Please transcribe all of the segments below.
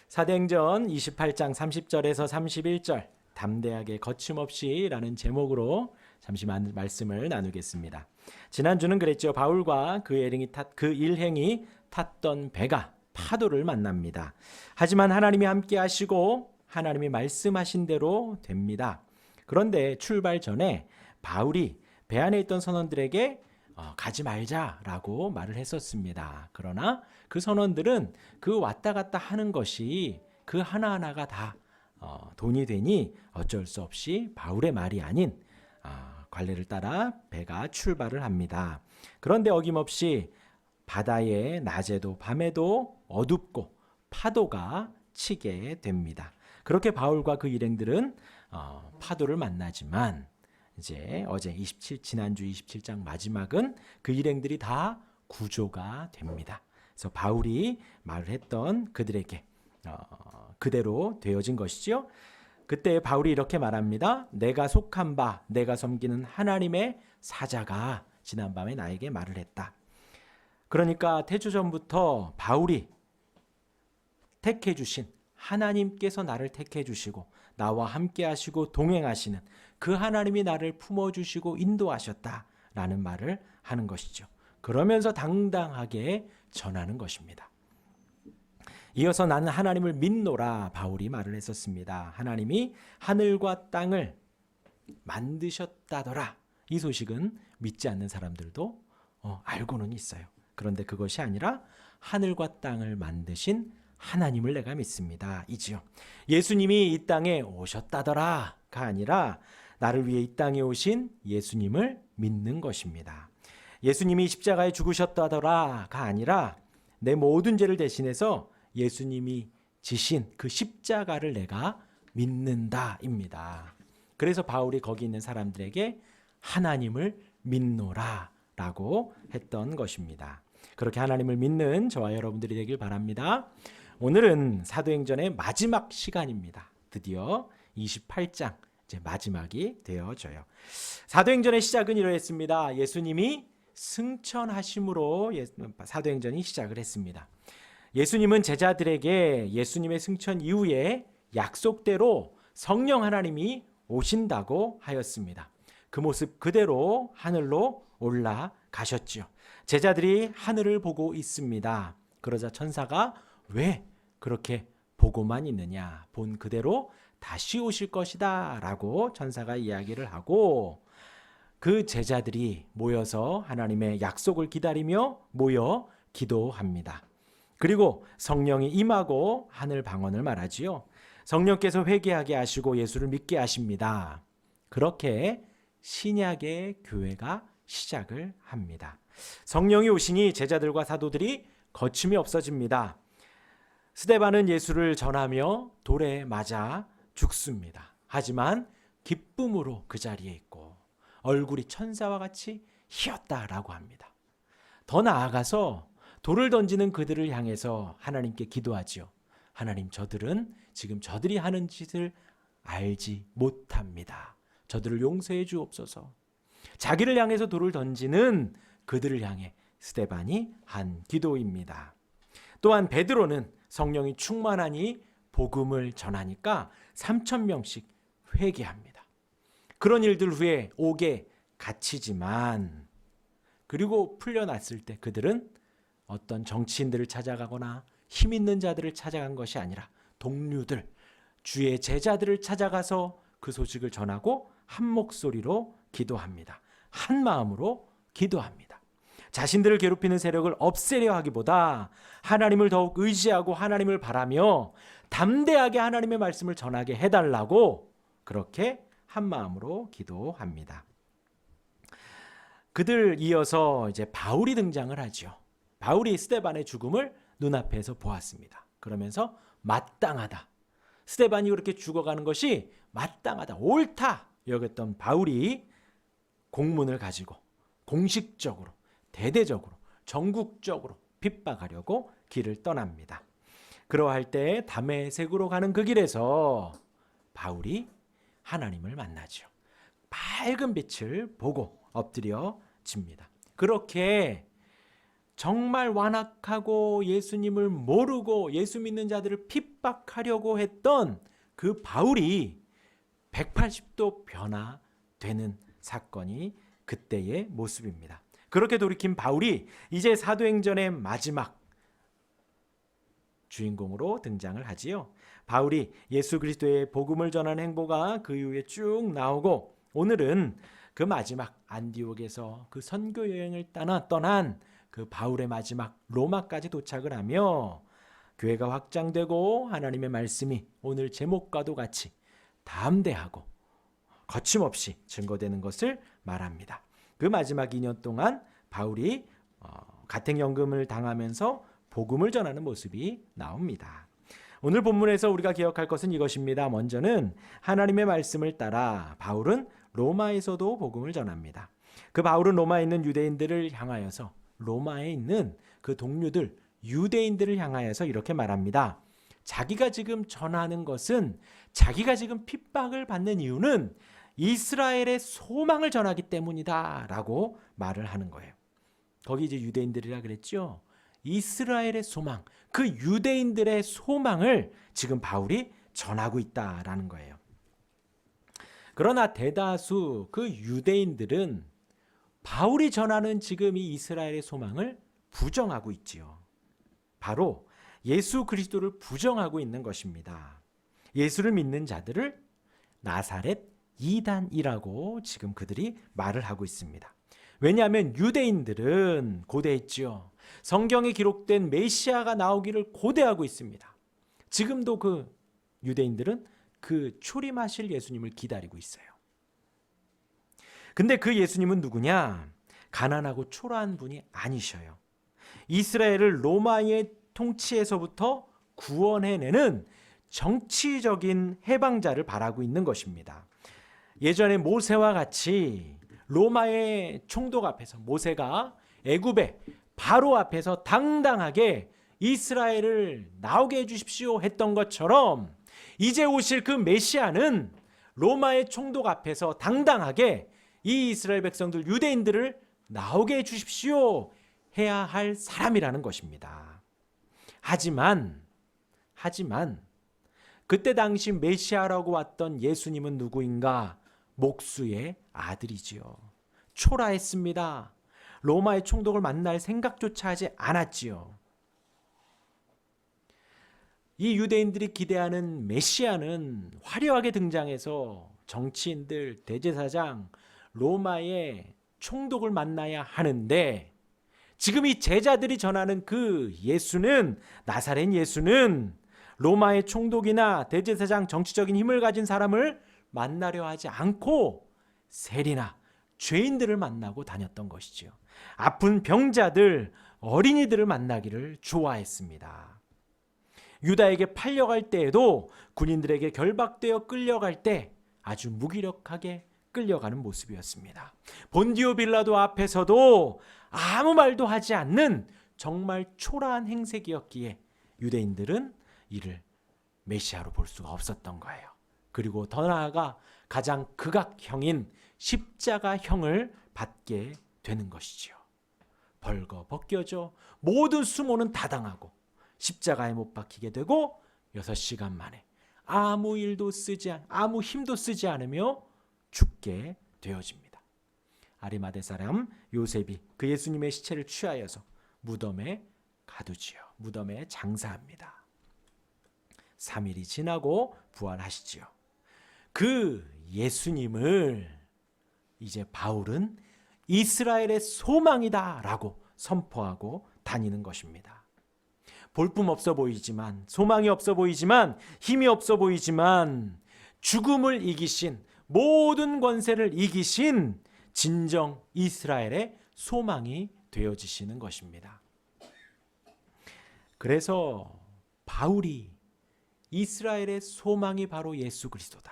사도행전 28장 30절에서 31절 담대하게 거침없이라는 제목으로 잠시 말씀을 나누겠습니다. 지난주는 그랬죠. 바울과 그 일행이 탔던 배가 파도를 만납니다. 하지만 하나님이 함께 하시고 하나님이 말씀하신 대로 됩니다. 그런데 출발 전에 바울이 배 안에 있던 선원들에게 가지 말자라고 말을 했었습니다. 그러나 그 선원들은 그 왔다 갔다 하는 것이 그 하나하나가 다 돈이 되니 어쩔 수 없이 바울의 말이 아닌 관례를 따라 배가 출발을 합니다. 그런데 어김없이 바다에 낮에도 밤에도 어둡고 파도가 치게 됩니다. 그렇게 바울과 그 일행들은 파도를 만나지만 이제 지난주 27장 마지막은 그 일행들이 다 구조가 됩니다. 그래서 바울이 말을 했던 그들에게 그대로 되어진 것이지요. 그때 바울이 이렇게 말합니다. 내가 속한 바 내가 섬기는 하나님의 사자가 지난밤에 나에게 말을 했다. 그러니까 태초전부터 바울이 택해 주신 하나님께서 나를 택해 주시고 나와 함께 하시고 동행하시는 그 하나님이 나를 품어주시고 인도하셨다라는 말을 하는 것이죠. 그러면서 당당하게 전하는 것입니다. 이어서 나는 하나님을 믿노라 바울이 말을 했었습니다. 하나님이 하늘과 땅을 만드셨다더라. 이 소식은 믿지 않는 사람들도 알고는 있어요. 그런데 그것이 아니라 하늘과 땅을 만드신 하나님을 내가 믿습니다. 이지요. 예수님이 이 땅에 오셨다더라가 아니라 나를 위해 이 땅에 오신 예수님을 믿는 것입니다. 예수님이 십자가에 죽으셨다더라가 아니라 내 모든 죄를 대신해서 예수님이 지신 그 십자가를 내가 믿는다입니다. 그래서 바울이 거기 있는 사람들에게 하나님을 믿노라라고 했던 것입니다. 그렇게 하나님을 믿는 저와 여러분들이 되길 바랍니다. 오늘은 사도행전의 마지막 시간입니다. 드디어 28장 이제 마지막이 되어져요. 사도행전의 시작은 이러했습니다. 예수님이 승천하심으로 사도행전이 시작을 했습니다. 예수님은 제자들에게 예수님의 승천 이후에 약속대로 성령 하나님이 오신다고 하였습니다. 그 모습 그대로 하늘로 올라가셨지요. 제자들이 하늘을 보고 있습니다. 그러자 천사가 왜 그렇게 보고만 있느냐? 본 그대로 다시 오실 것이다 라고 천사가 이야기를 하고 그 제자들이 모여서 하나님의 약속을 기다리며 모여 기도합니다. 그리고 성령이 임하고 하늘 방언을 말하지요. 성령께서 회개하게 하시고 예수를 믿게 하십니다. 그렇게 신약의 교회가 시작을 합니다. 성령이 오시니 제자들과 사도들이 거침이 없어집니다. 스데반은 예수를 전하며 돌에 맞아 죽습니다. 하지만 기쁨으로 그 자리에 있고 얼굴이 천사와 같이 희었다라고 합니다. 더 나아가서 돌을 던지는 그들을 향해서 하나님께 기도하지요. 하나님, 저들은 지금 저들이 하는 짓을 알지 못합니다. 저들을 용서해 주옵소서. 자기를 향해서 돌을 던지는 그들을 향해 스데반이 한 기도입니다. 또한 베드로는 성령이 충만하니 복음을 전하니까 3,000명씩 회개합니다. 그런 일들 후에 옥에 갇히지만 그리고 풀려났을 때 그들은 어떤 정치인들을 찾아가거나 힘 있는 자들을 찾아간 것이 아니라 동료들, 주의 제자들을 찾아가서 그 소식을 전하고 한 목소리로 기도합니다. 한 마음으로 기도합니다. 자신들을 괴롭히는 세력을 없애려 하기보다 하나님을 더욱 의지하고 하나님을 바라며 담대하게 하나님의 말씀을 전하게 해달라고 그렇게 한 마음으로 기도합니다. 그들 이어서 이제 바울이 등장을 하죠. 바울이 스데반의 죽음을 눈앞에서 보았습니다. 그러면서 마땅하다. 스데반이 그렇게 죽어가는 것이 마땅하다, 옳다 여겼던 바울이 공문을 가지고 공식적으로, 대대적으로, 전국적으로 핍박하려고 길을 떠납니다. 그러할 때 다메섹으로 가는 그 길에서 바울이 하나님을 만나죠. 밝은 빛을 보고 엎드려 집니다. 그렇게 정말 완악하고 예수님을 모르고 예수 믿는 자들을 핍박하려고 했던 그 바울이 180도 변화되는 사건이 그때의 모습입니다. 그렇게 돌이킨 바울이 이제 사도행전의 마지막 주인공으로 등장을 하지요. 바울이 예수 그리스도의 복음을 전하는 행보가 그 이후에 쭉 나오고, 오늘은 그 마지막 안디옥에서 그 선교 여행을 떠난 그 바울의 마지막 로마까지 도착을 하며 교회가 확장되고 하나님의 말씀이 오늘 제목과도 같이 담대하고 거침없이 증거되는 것을 말합니다. 그 마지막 2년 동안 바울이 가택연금을 당하면서 복음을 전하는 모습이 나옵니다. 오늘 본문에서 우리가 기억할 것은 이것입니다. 먼저는 하나님의 말씀을 따라 바울은 로마에서도 복음을 전합니다. 그 바울은 로마에 있는 유대인들을 향하여서, 로마에 있는 그 동료들 유대인들을 향하여서 이렇게 말합니다. 자기가 지금 전하는 것은, 자기가 지금 핍박을 받는 이유는 이스라엘의 소망을 전하기 때문이다 라고 말을 하는 거예요. 거기 이제 유대인들이라 그랬죠. 이스라엘의 소망, 그 유대인들의 소망을 지금 바울이 전하고 있다라는 거예요. 그러나 대다수 그 유대인들은 바울이 전하는 지금 이 이스라엘의 소망을 부정하고 있지요. 바로 예수 그리스도를 부정하고 있는 것입니다. 예수를 믿는 자들을 나사렛 이단이라고 지금 그들이 말을 하고 있습니다. 왜냐하면 유대인들은 고대했지요. 성경에 기록된 메시아가 나오기를 고대하고 있습니다. 지금도 그 유대인들은 그 초림하실 예수님을 기다리고 있어요. 근데 그 예수님은 누구냐? 가난하고 초라한 분이 아니셔요. 이스라엘을 로마의 통치에서부터 구원해내는 정치적인 해방자를 바라고 있는 것입니다. 예전에 모세와 같이 로마의 총독 앞에서 모세가 애굽의 바로 앞에서 당당하게 이스라엘을 나오게 해주십시오 했던 것처럼, 이제 오실 그 메시아는 로마의 총독 앞에서 당당하게 이 이스라엘 백성들 유대인들을 나오게 해주십시오 해야 할 사람이라는 것입니다. 하지만 그때 당시 메시아라고 왔던 예수님은 누구인가? 목수의 아들이지요. 초라했습니다. 로마의 총독을 만날 생각조차 하지 않았지요. 이 유대인들이 기대하는 메시아는 화려하게 등장해서 정치인들, 대제사장, 로마의 총독을 만나야 하는데, 지금 이 제자들이 전하는 그 예수는, 나사렛 예수는 로마의 총독이나 대제사장, 정치적인 힘을 가진 사람을 만나려 하지 않고 세리나 죄인들을 만나고 다녔던 것이지요. 아픈 병자들, 어린이들을 만나기를 좋아했습니다. 유다에게 팔려갈 때에도 군인들에게 결박되어 끌려갈 때 아주 무기력하게 끌려가는 모습이었습니다. 본디오 빌라도 앞에서도 아무 말도 하지 않는 정말 초라한 행색이었기에 유대인들은 이를 메시아로 볼 수가 없었던 거예요. 그리고 더 나아가 가장 극악형인 십자가형을 받게 되는 것이지요. 벌거벗겨져 모든 수모는 다 당하고 십자가에 못 박히게 되고 6시간 만에 아무 힘도 쓰지 않으며 죽게 되어집니다. 아리마대 사람 요셉이 그 예수님의 시체를 취하여서 무덤에 가두지요. 무덤에 장사합니다. 3일이 지나고 부활하시지요. 그 예수님을 이제 바울은 이스라엘의 소망이다라고 선포하고 다니는 것입니다. 볼품 없어 보이지만, 소망이 없어 보이지만, 힘이 없어 보이지만 죽음을 이기신, 모든 권세를 이기신 진정 이스라엘의 소망이 되어지시는 것입니다. 그래서 바울이 이스라엘의 소망이 바로 예수 그리스도다.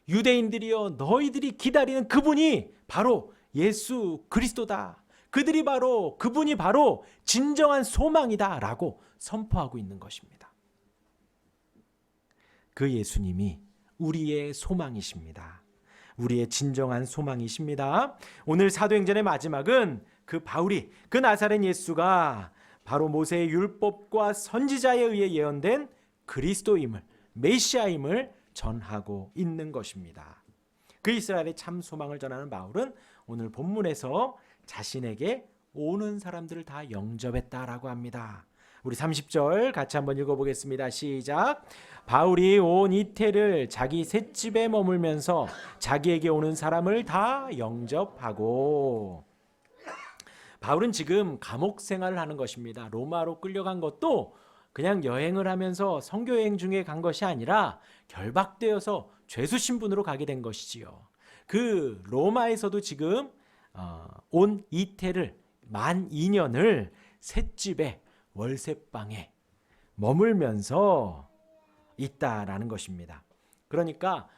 유대인들이여 너희들이 기다리는 그분이 바로 예수 그리스도다. 그분이 바로 진정한 소망이다 라고 선포하고 있는 것입니다. 그 예수님이 우리의 소망이십니다. 우리의 진정한 소망이십니다. 오늘 사도행전의 마지막은 그 바울이, 그 나사렛 예수가 바로 모세의 율법과 선지자에 의해 예언된 그리스도임을, 메시아임을 전하고 있는 것입니다. 그 이스라엘의 참 소망을 전하는 바울은 오늘 본문에서 자신에게 오는 사람들을 다 영접했다라고 합니다. 우리 30절 같이 한번 읽어보겠습니다. 시작. 바울이 온 이태를 자기 셋집에 머물면서 자기에게 오는 사람을 다 영접하고. 바울은 지금 감옥 생활을 하는 것입니다. 로마로 끌려간 것도 그냥 여행을 하면서 선교 여행 중에 간 것이 아니라 결박되어서 죄수 신분으로 가게 된 것이지요. 그 로마에서도 지금 온 이태를 만 2년을 셋집에 월세방에 머물면서 있다라는 것입니다. 그러니까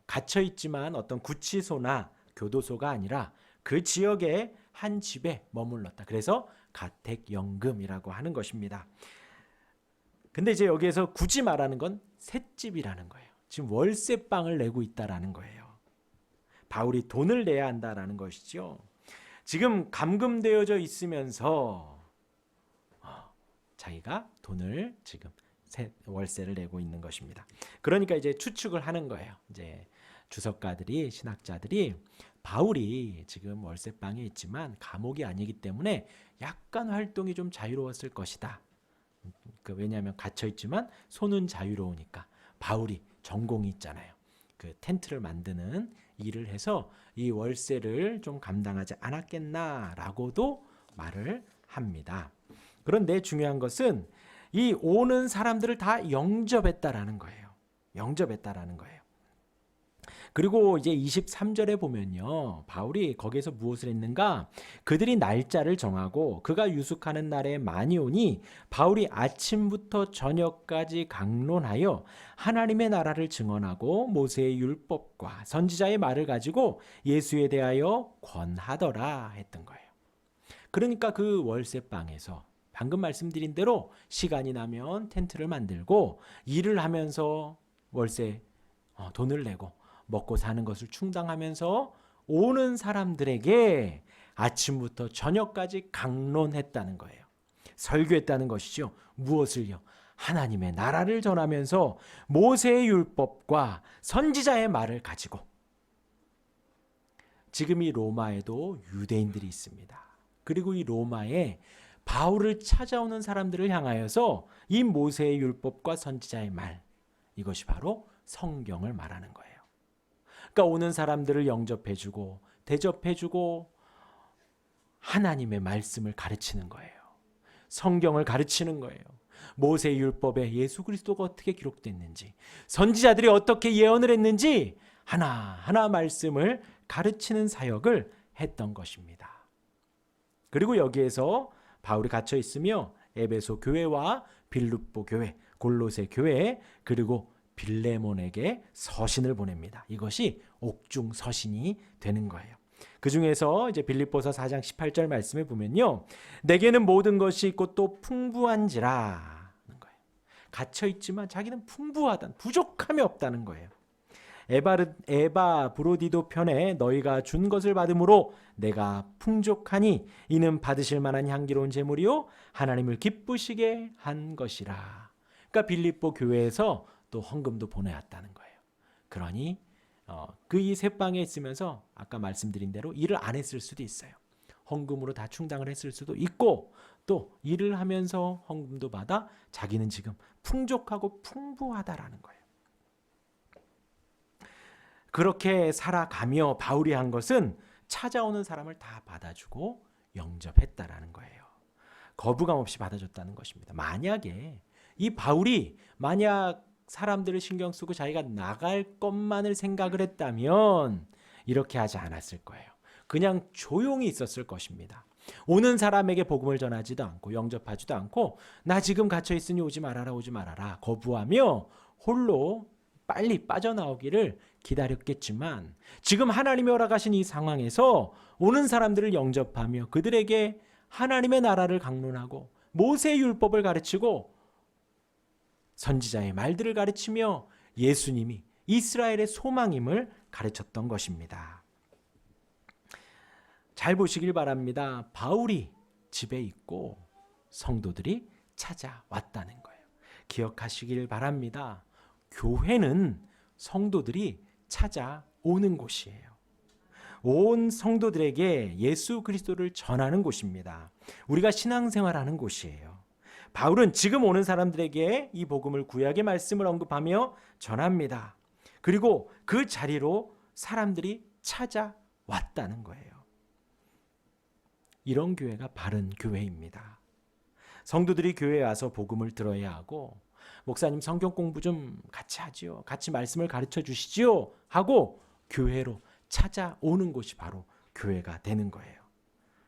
gat혀 있지만 어떤 구치소나 교도소가 아니라 그 지역의 한 집에 머물렀다. 그래서 가택연금이라고 하는 것입니다. 근데 이제 여기에서 굳이 말하는 건 셋집이라는 거예요. 지금 월세방을 내고 있다라는 거예요. 바울이 돈을 내야 한다라는 것이죠. 지금 감금되어져 있으면서 자기가 돈을 지금 월세를 내고 있는 것입니다. 그러니까 이제 추측을 하는 거예요. 이제 주석가들이, 신학자들이 바울이 지금 월세방에 있지만 감옥이 아니기 때문에 약간 활동이 좀 자유로웠을 것이다. 왜냐하면 갇혀 있지만 손은 자유로우니까. 바울이 전공이 있잖아요. 그 텐트를 만드는 일을 해서 이 월세를 좀 감당하지 않았겠나라고도 말을 합니다. 그런데 중요한 것은 이 오는 사람들을 다 영접했다라는 거예요. 영접했다라는 거예요. 그리고 이제 23절에 보면요, 바울이 거기에서 무엇을 했는가? 그들이 날짜를 정하고 그가 유숙하는 날에 많이 오니 바울이 아침부터 저녁까지 강론하여 하나님의 나라를 증언하고 모세의 율법과 선지자의 말을 가지고 예수에 대하여 권하더라 했던 거예요. 그러니까 그 월세방에서 방금 말씀드린 대로 시간이 나면 텐트를 만들고 일을 하면서 월세 돈을 내고 먹고 사는 것을 충당하면서 오는 사람들에게 아침부터 저녁까지 강론했다는 거예요. 설교했다는 것이죠. 무엇을요? 하나님의 나라를 전하면서 모세의 율법과 선지자의 말을 가지고. 지금 이 로마에도 유대인들이 있습니다. 그리고 이 로마에 바울을 찾아오는 사람들을 향하여서 이 모세의 율법과 선지자의 말, 이것이 바로 성경을 말하는 거예요. 그러니까 오는 사람들을 영접해주고 대접해주고 하나님의 말씀을 가르치는 거예요. 성경을 가르치는 거예요. 모세의 율법에 예수 그리스도가 어떻게 기록됐는지, 선지자들이 어떻게 예언을 했는지 하나하나 말씀을 가르치는 사역을 했던 것입니다. 그리고 여기에서 바울이 갇혀 있으며 에베소 교회와 빌립보 교회, 골로새 교회, 그리고 빌레몬에게 서신을 보냅니다. 이것이 옥중 서신이 되는 거예요. 그 중에서 이제 빌립보서 4장 18절 말씀에 보면요, 내게는 모든 것이 있고 또 풍부한지라 하는 거예요. 갇혀 있지만 자기는 풍부하다, 부족함이 없다는 거예요. 에바 브로디도 편에 너희가 준 것을 받음으로 내가 풍족하니 이는 받으실 만한 향기로운 제물이요 하나님을 기쁘시게 한 것이라. 그러니까 빌립보 교회에서 또 헌금도 보내왔다는 거예요. 그러니 그 이 셋방에 있으면서 아까 말씀드린 대로 일을 안 했을 수도 있어요. 헌금으로 다 충당을 했을 수도 있고, 또 일을 하면서 헌금도 받아 자기는 지금 풍족하고 풍부하다라는 거예요. 그렇게 살아가며 바울이 한 것은 찾아오는 사람을 다 받아주고 영접했다라는 거예요. 거부감 없이 받아줬다는 것입니다. 만약에 이 바울이 만약 사람들을 신경 쓰고 자기가 나갈 것만을 생각을 했다면 이렇게 하지 않았을 거예요. 그냥 조용히 있었을 것입니다. 오는 사람에게 복음을 전하지도 않고 영접하지도 않고 나 지금 갇혀 있으니 오지 말아라 거부하며 홀로 빨리 빠져나오기를 기다렸겠지만, 지금 하나님이 허락하신 이 상황에서 오는 사람들을 영접하며 그들에게 하나님의 나라를 강론하고 모세의 율법을 가르치고 선지자의 말들을 가르치며 예수님이 이스라엘의 소망임을 가르쳤던 것입니다. 잘 보시길 바랍니다. 바울이 집에 있고 성도들이 찾아왔다는 거예요. 기억하시길 바랍니다. 교회는 성도들이 찾아오는 곳이에요. 온 성도들에게 예수 그리스도를 전하는 곳입니다. 우리가 신앙생활하는 곳이에요. 바울은 지금 오는 사람들에게 이 복음을 구약의 말씀을 언급하며 전합니다. 그리고 그 자리로 사람들이 찾아왔다는 거예요. 이런 교회가 바른 교회입니다. 성도들이 교회에 와서 복음을 들어야 하고, 목사님 성경 공부 좀 같이 하지요, 같이 말씀을 가르쳐 주시지요 하고 교회로 찾아오는 곳이 바로 교회가 되는 거예요.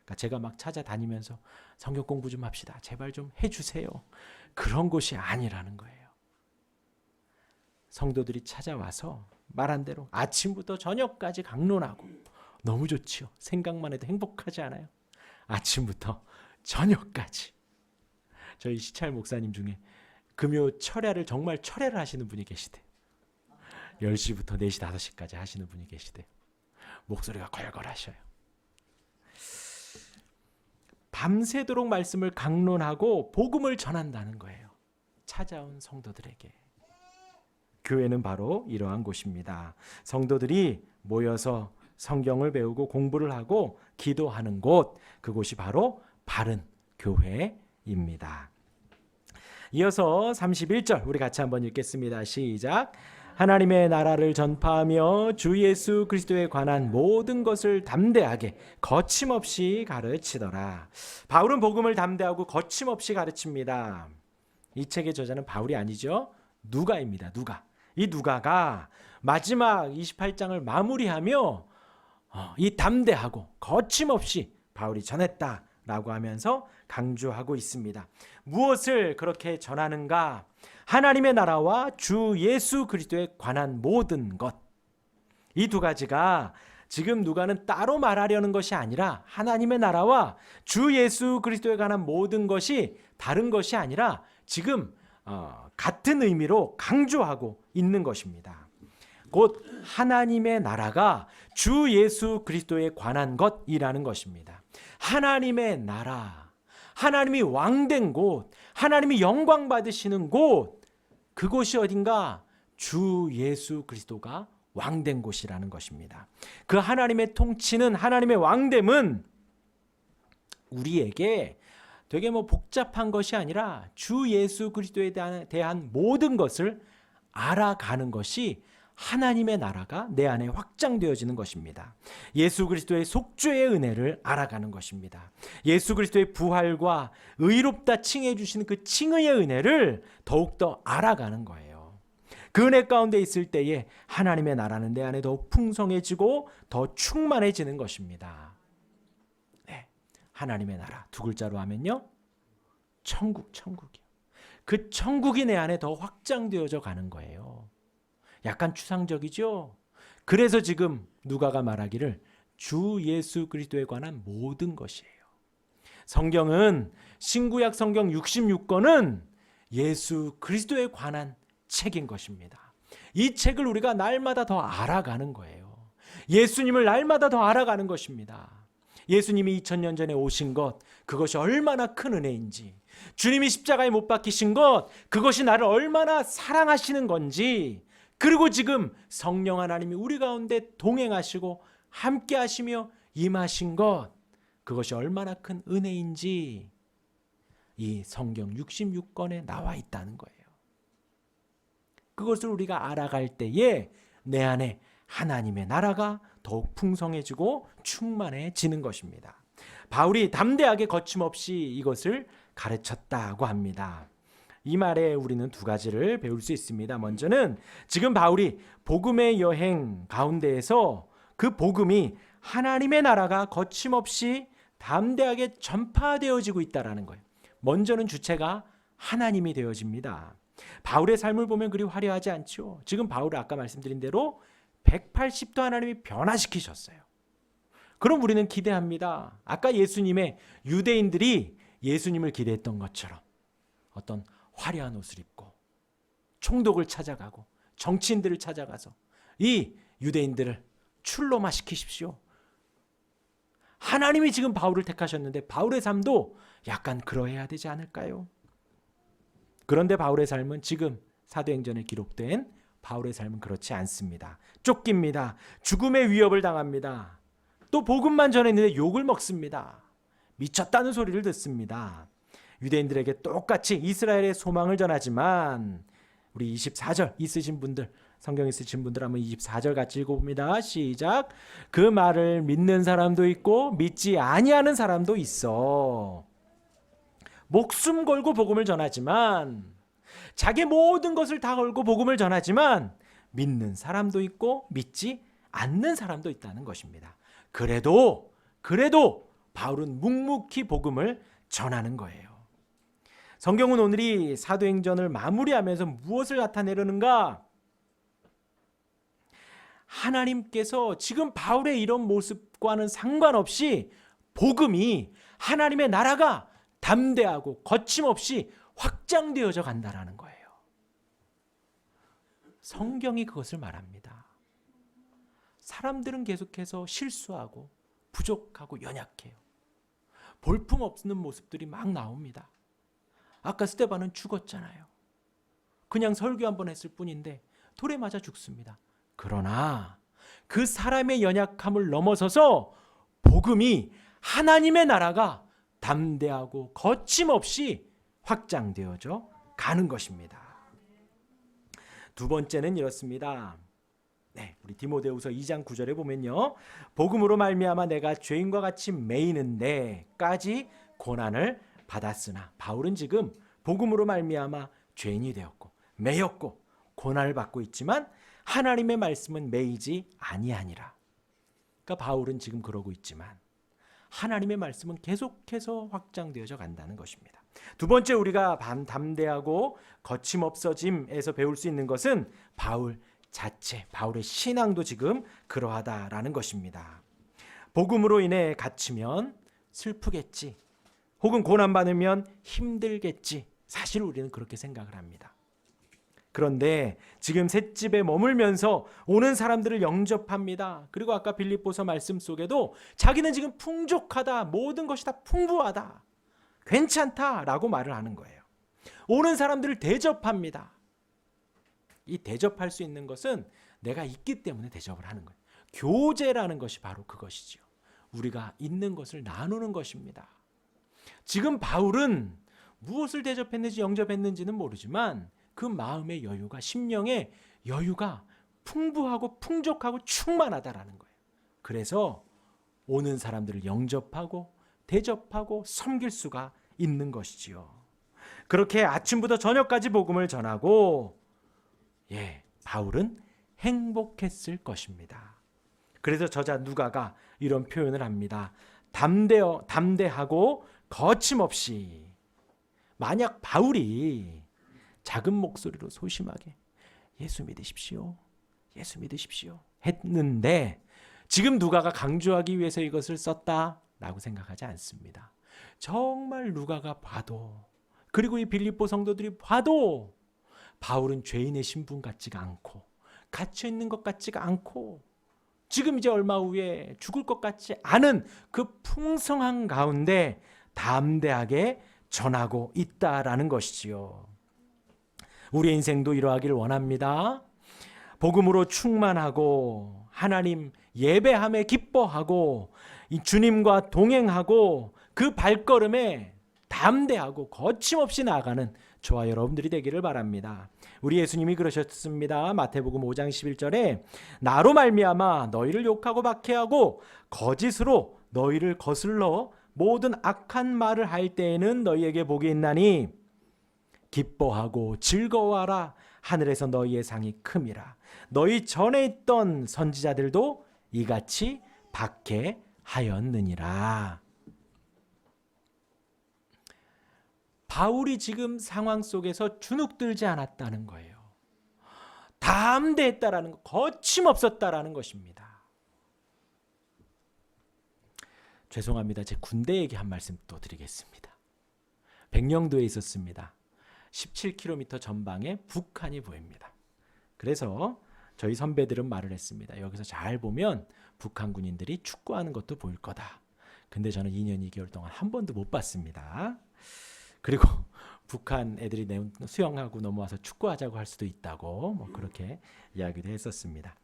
그러니까 제가 막 찾아다니면서 성경 공부 좀 합시다, 제발 좀 해주세요, 그런 곳이 아니라는 거예요. 성도들이 찾아와서 말한 대로 아침부터 저녁까지 강론하고, 너무 좋지요. 생각만 해도 행복하지 않아요? 아침부터 저녁까지. 저희 시찰 목사님 중에 금요 철야를 정말 철야를 하시는 분이 계시대. 10시부터 4시 5시까지 하시는 분이 계시대. 목소리가 걸걸하셔요. 밤새도록 말씀을 강론하고 복음을 전한다는 거예요. 찾아온 성도들에게. 교회는 바로 이러한 곳입니다. 성도들이 모여서 성경을 배우고 공부를 하고 기도하는 곳, 그곳이 바로 바른 교회입니다. 이어서 31절 우리 같이 한번 읽겠습니다. 시작. 하나님의 나라를 전파하며 주 예수 그리스도에 관한 모든 것을 담대하게 거침없이 가르치더라. 바울은 복음을 담대하고 거침없이 가르칩니다. 이 책의 저자는 바울이 아니죠. 누가입니다. 누가. 이 누가가 마지막 28장을 마무리하며 이 담대하고 거침없이 바울이 전했다라고 하면서 강조하고 있습니다. 무엇을 그렇게 전하는가? 하나님의 나라와 주 예수 그리스도에 관한 모든 것. 이 두 가지가 지금 누가는 따로 말하려는 것이 아니라, 하나님의 나라와 주 예수 그리스도에 관한 모든 것이 다른 것이 아니라 지금 같은 의미로 강조하고 있는 것입니다. 곧 하나님의 나라가 주 예수 그리스도에 관한 것이라는 것입니다. 하나님의 나라, 하나님이 왕된 곳, 하나님이 영광 받으시는 곳, 그곳이 어딘가? 주 예수 그리스도가 왕된 곳이라는 것입니다. 그 하나님의 통치는, 하나님의 왕됨은 우리에게 되게 복잡한 것이 아니라 주 예수 그리스도에 대한 모든 것을 알아가는 것이 하나님의 나라가 내 안에 확장되어지는 것입니다. 예수 그리스도의 속죄의 은혜를 알아가는 것입니다. 예수 그리스도의 부활과 의롭다 칭해 주시는 그 칭의의 은혜를 더욱더 알아가는 거예요. 그 은혜 가운데 있을 때에 하나님의 나라는 내 안에 더욱 풍성해지고 더 충만해지는 것입니다. 네, 하나님의 나라 두 글자로 하면요, 천국이요. 그 천국이 내 안에 더 확장되어져 가는 거예요. 약간 추상적이죠. 그래서 지금 누가가 말하기를 주 예수 그리스도에 관한 모든 것이에요. 성경은, 신구약 성경 66권은 예수 그리스도에 관한 책인 것입니다. 이 책을 우리가 날마다 더 알아가는 거예요. 예수님을 날마다 더 알아가는 것입니다. 예수님이 2000년 전에 오신 것, 그것이 얼마나 큰 은혜인지, 주님이 십자가에 못 박히신 것, 그것이 나를 얼마나 사랑하시는 건지, 그리고 지금 성령 하나님이 우리 가운데 동행하시고 함께 하시며 임하신 것, 그것이 얼마나 큰 은혜인지 이 성경 66권에 나와 있다는 거예요. 그것을 우리가 알아갈 때에 내 안에 하나님의 나라가 더욱 풍성해지고 충만해지는 것입니다. 바울이 담대하게 거침없이 이것을 가르쳤다고 합니다. 이 말에 우리는 두 가지를 배울 수 있습니다. 먼저는 지금 바울이 복음의 여행 가운데에서 그 복음이 하나님의 나라가 거침없이 담대하게 전파되어지고 있다는 거예요. 먼저는 주체가 하나님이 되어집니다. 바울의 삶을 보면 그리 화려하지 않죠. 지금 바울을 아까 말씀드린 대로 180도 하나님이 변화시키셨어요. 그럼 우리는 기대합니다. 아까 예수님의 유대인들이 예수님을 기대했던 것처럼 어떤 화려한 옷을 입고 총독을 찾아가고 정치인들을 찾아가서 이 유대인들을 출로마 시키십시오, 하나님이 지금 바울을 택하셨는데 바울의 삶도 약간 그러해야 되지 않을까요? 그런데 바울의 삶은 지금 사도행전에 기록된 바울의 삶은 그렇지 않습니다. 쫓깁니다. 죽음의 위협을 당합니다. 또 복음만 전했는데 욕을 먹습니다. 미쳤다는 소리를 듣습니다. 유대인들에게 똑같이 이스라엘의 소망을 전하지만 우리 24절 있으신 분들, 성경 있으신 분들 한번 24절 같이 읽어봅니다. 시작. 그 말을 믿는 사람도 있고 믿지 아니하는 사람도 있어. 목숨 걸고 복음을 전하지만, 자기 모든 것을 다 걸고 복음을 전하지만 믿는 사람도 있고 믿지 않는 사람도 있다는 것입니다. 그래도 바울은 묵묵히 복음을 전하는 거예요. 성경은 오늘 이 사도행전을 마무리하면서 무엇을 나타내려는가? 하나님께서 지금 바울의 이런 모습과는 상관없이 복음이, 하나님의 나라가 담대하고 거침없이 확장되어져 간다라는 거예요. 성경이 그것을 말합니다. 사람들은 계속해서 실수하고 부족하고 연약해요. 볼품없는 모습들이 막 나옵니다. 아까 스데반은 죽었잖아요. 그냥 설교 한번 했을 뿐인데 돌에 맞아 죽습니다. 그러나 그 사람의 연약함을 넘어서서 복음이, 하나님의 나라가 담대하고 거침없이 확장되어져 가는 것입니다. 두 번째는 이렇습니다. 우리 디모데후서 2장 9절에 보면요, 복음으로 말미암아 내가 죄인과 같이 매이는데까지 고난을 받았으나, 바울은 지금 복음으로 말미암아 죄인이 되었고 매였고 고난을 받고 있지만 하나님의 말씀은 매이지 아니하니라. 그러니까 바울은 지금 그러고 있지만 하나님의 말씀은 계속해서 확장되어져 간다는 것입니다. 두 번째, 우리가 담대하고 거침없어짐에서 배울 수 있는 것은 바울 자체, 바울의 신앙도 지금 그러하다라는 것입니다. 복음으로 인해 갇히면 슬프겠지, 혹은 고난받으면 힘들겠지, 사실 우리는 그렇게 생각을 합니다. 그런데 지금 셋집에 머물면서 오는 사람들을 영접합니다. 그리고 아까 빌립보서 말씀 속에도 자기는 지금 풍족하다, 모든 것이 다 풍부하다, 괜찮다라고 말을 하는 거예요. 오는 사람들을 대접합니다. 이 대접할 수 있는 것은 내가 있기 때문에 대접을 하는 거예요. 교제라는 것이 바로 그것이죠. 우리가 있는 것을 나누는 것입니다. 지금 바울은 무엇을 대접했는지 영접했는지는 모르지만 그 마음의 여유가, 심령의 여유가 풍부하고 풍족하고 충만하다라는 거예요. 그래서 오는 사람들을 영접하고 대접하고 섬길 수가 있는 것이지요. 그렇게 아침부터 저녁까지 복음을 전하고, 바울은 행복했을 것입니다. 그래서 저자 누가가 이런 표현을 합니다. 담대하고 거침없이. 만약 바울이 작은 목소리로 소심하게 예수 믿으십시오, 예수 믿으십시오 했는데 지금 누가가 강조하기 위해서 이것을 썼다라고 생각하지 않습니다. 정말 누가가 봐도, 그리고 이 빌립보 성도들이 봐도 바울은 죄인의 신분 같지가 않고 갇혀 있는 것 같지가 않고 지금 이제 얼마 후에 죽을 것 같지 않은 그 풍성한 가운데 담대하게 전하고 있다라는 것이지요. 우리 인생도 이러하기를 원합니다. 복음으로 충만하고 하나님 예배함에 기뻐하고 이 주님과 동행하고 그 발걸음에 담대하고 거침없이 나아가는 저와 여러분들이 되기를 바랍니다. 우리 예수님이 그러셨습니다. 마태복음 5장 11절에 나로 말미암아 너희를 욕하고 박해하고 거짓으로 너희를 거슬러 모든 악한 말을 할 때에는 너희에게 복이 있나니 기뻐하고 즐거워하라. 하늘에서 너희의 상이 큼이라. 너희 전에 있던 선지자들도 이같이 박해하였느니라. 바울이 지금 상황 속에서 주눅들지 않았다는 거예요. 담대했다라는 것, 거침없었다라는 것입니다. 죄송합니다. 제 군대 얘기 한 말씀 또 드리겠습니다. 백령도에 있었습니다. 17km 전방에 북한이 보입니다. 그래서 저희 선배들은 말을 했습니다. 여기서 잘 보면 북한 군인들이 축구하는 것도 보일 거다. 근데 저는 2년 2개월 동안 한 번도 못 봤습니다. 그리고 북한 애들이 수영하고 넘어와서 축구하자고 할 수도 있다고 뭐 그렇게 이야기도 했었습니다.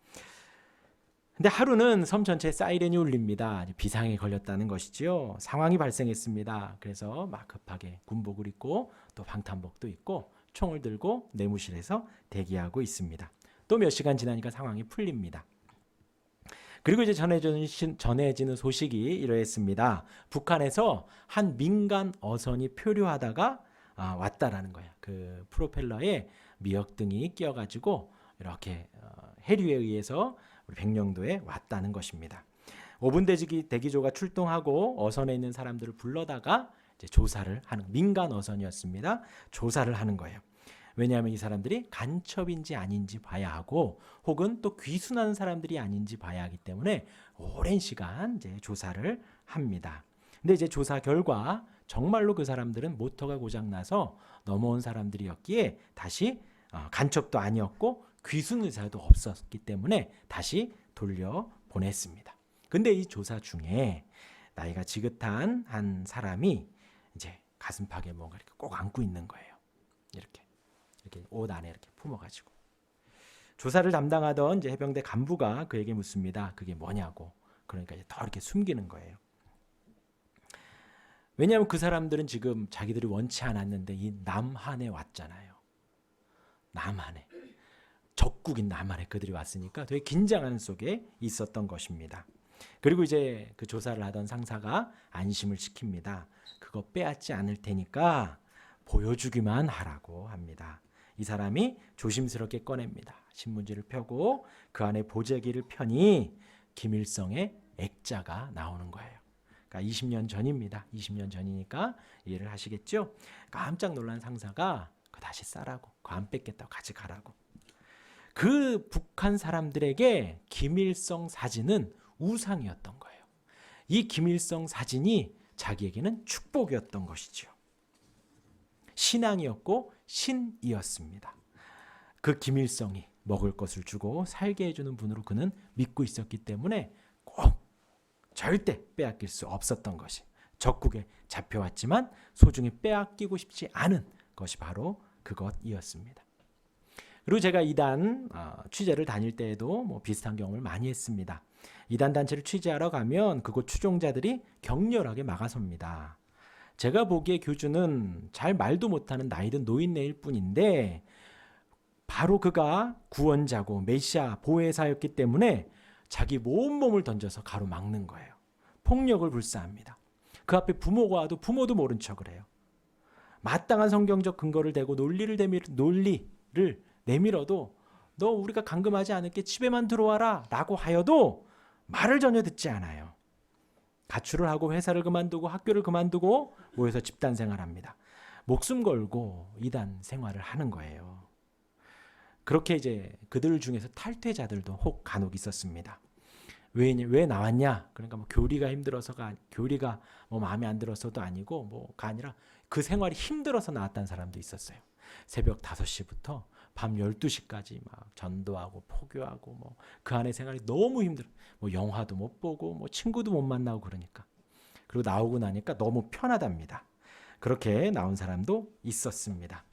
근데 하루는 섬 전체에 사이렌이 울립니다. 비상에 걸렸다는 것이지요. 상황이 발생했습니다. 그래서 막 급하게 군복을 입고 또 방탄복도 입고 총을 들고 내무실에서 대기하고 있습니다. 또 몇 시간 지나니까 상황이 풀립니다. 그리고 이제 전해지는 소식이 이러했습니다. 북한에서 한 민간 어선이 표류하다가 왔다라는 거야. 그 프로펠러에 미역등이 끼어가지고 이렇게 해류에 의해서 우리 백령도에 왔다는 것입니다. 5분 대기조가 출동하고 어선에 있는 사람들을 불러다가 이제 조사를 하는, 민간 어선이었습니다. 조사를 하는 거예요. 왜냐하면 이 사람들이 간첩인지 아닌지 봐야 하고 혹은 또 귀순하는 사람들이 아닌지 봐야 하기 때문에 오랜 시간 이제 조사를 합니다. 근데 이제 조사 결과 정말로 그 사람들은 모터가 고장나서 넘어온 사람들이었기에 다시 간첩도 아니었고 귀순 의사도 없었기 때문에 다시 돌려보냈습니다. 근데 이 조사 중에 나이가 지긋한 한 사람이 이제 가슴팍에 뭔가 이렇게 꼭 안고 있는 거예요. 이렇게 옷 안에 이렇게 품어가지고 조사를 담당하던 이제 해병대 간부가 그에게 묻습니다. 그게 뭐냐고. 그러니까 이제 더 이렇게 숨기는 거예요. 왜냐하면 그 사람들은 지금 자기들이 원치 않았는데 이 남한에 왔잖아요. 남한에. 적국인 남한에 그들이 왔으니까 되게 긴장하는 속에 있었던 것입니다. 그리고 이제 그 조사를 하던 상사가 안심을 시킵니다. 그거 빼앗지 않을 테니까 보여주기만 하라고 합니다. 이 사람이 조심스럽게 꺼냅니다. 신문지를 펴고 그 안에 보재기를 펴니 김일성의 액자가 나오는 거예요. 그러니까 20년 전입니다. 20년 전이니까 이해를 하시겠죠? 깜짝 놀란 상사가 그거 다시 싸라고, 그거 안 뺏겠다고 가져가라고. 그 북한 사람들에게 김일성 사진은 우상이었던 거예요. 이 김일성 사진이 자기에게는 축복이었던 것이죠. 신앙이었고 신이었습니다. 그 김일성이 먹을 것을 주고 살게 해주는 분으로 그는 믿고 있었기 때문에 꼭 절대 빼앗길 수 없었던 것이, 적국에 잡혀왔지만 소중히 빼앗기고 싶지 않은 것이 바로 그것이었습니다. 그리고 제가 이단 취재를 다닐 때에도 뭐 비슷한 경험을 많이 했습니다. 이단 단체를 취재하러 가면 그곳 추종자들이 격렬하게 막아섭니다. 제가 보기에 교주는 잘 말도 못하는 나이든 노인네일 뿐인데 바로 그가 구원자고 메시아 보혜사였기 때문에 자기 몸을 던져서 가로막는 거예요. 폭력을 불사합니다. 그 앞에 부모가 와도 부모도 모른 척을 해요. 마땅한 성경적 근거를 대고 논리를 내밀어도 너 우리가 감금하지 않을게 집에만 들어와라 라고 하여도 말을 전혀 듣지 않아요. 가출을 하고 회사를 그만두고 학교를 그만두고 모여서 집단 생활합니다. 목숨 걸고 이단 생활을 하는 거예요. 그렇게 이제 그들 중에서 탈퇴자들도 혹 간혹 있었습니다. 왜 나왔냐? 그러니까 뭐 교리가 힘들어서가, 교리가 뭐 마음에 안 들어서도 아니고 뭐가 아니라 그 생활이 힘들어서 나왔다는 사람도 있었어요. 새벽 5시부터 밤 12시까지 막 전도하고 포교하고 뭐 그 안에 생활이 너무 힘들어. 뭐 영화도 못 보고 뭐 친구도 못 만나고 그러니까. 그리고 나오고 나니까 너무 편하답니다. 그렇게 나온 사람도 있었습니다.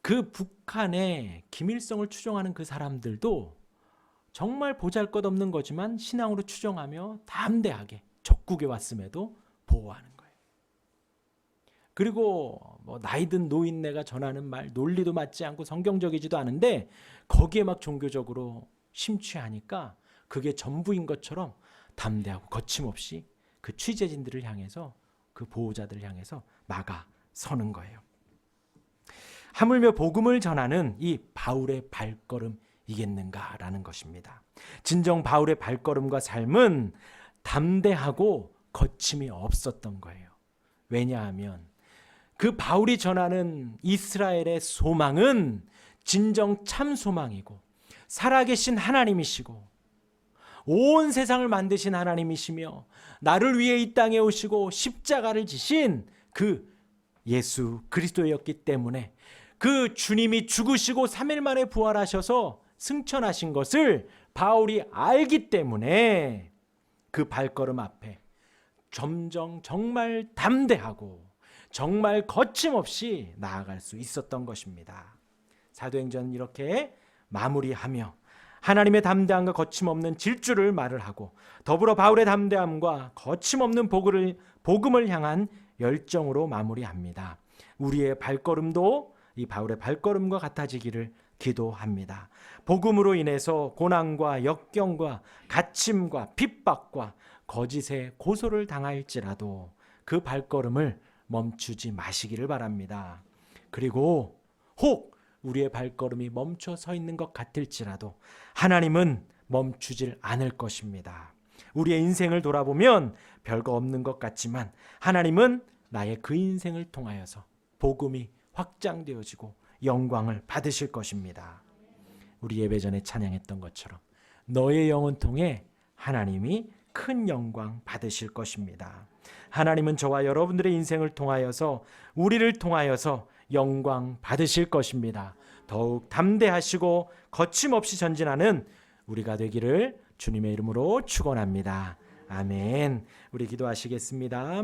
그 북한에 김일성을 추종하는 그 사람들도 정말 보잘것없는 거지만 신앙으로 추종하며 담대하게 적국에 왔음에도 보호하는 거예요. 그리고 뭐 나이든 노인네가 전하는 말 논리도 맞지 않고 성경적이지도 않은데 거기에 막 종교적으로 심취하니까 그게 전부인 것처럼 담대하고 거침없이 그 취재진들을 향해서, 그 보호자들을 향해서 나가서는 거예요. 하물며 복음을 전하는 이 바울의 발걸음이겠는가라는 것입니다. 진정 바울의 발걸음과 삶은 담대하고 거침이 없었던 거예요. 왜냐하면 그 바울이 전하는 이스라엘의 소망은 진정 참 소망이고 살아계신 하나님이시고 온 세상을 만드신 하나님이시며 나를 위해 이 땅에 오시고 십자가를 지신 그 예수 그리스도였기 때문에 그 주님이 죽으시고 3일 만에 부활하셔서 승천하신 것을 바울이 알기 때문에 그 발걸음 앞에 점점 정말 담대하고 정말 거침없이 나아갈 수 있었던 것입니다. 사도행전 이렇게 마무리하며 하나님의 담대함과 거침없는 질주를 말을 하고 더불어 바울의 담대함과 거침없는 복음을 향한 열정으로 마무리합니다. 우리의 발걸음도 이 바울의 발걸음과 같아지기를 기도합니다. 복음으로 인해서 고난과 역경과 갇힘과 핍박과 거짓의 고소를 당할지라도 그 발걸음을 멈추지 마시기를 바랍니다. 그리고 혹 우리의 발걸음이 멈춰 서 있는 것 같을지라도 하나님은 멈추질 않을 것입니다. 우리의 인생을 돌아보면 별거 없는 것 같지만 하나님은 나의 그 인생을 통하여서 복음이 확장되어지고 영광을 받으실 것입니다. 우리 예배 전에 찬양했던 것처럼 너의 영혼 통해 하나님이 큰 영광 받으실 것입니다. 하나님은 저와 여러분들의 인생을 통하여서 우리를 통하여서 영광 받으실 것입니다. 더욱 담대하시고 거침없이 전진하는 우리가 되기를 주님의 이름으로 축원합니다. 아멘. 우리 기도하시겠습니다.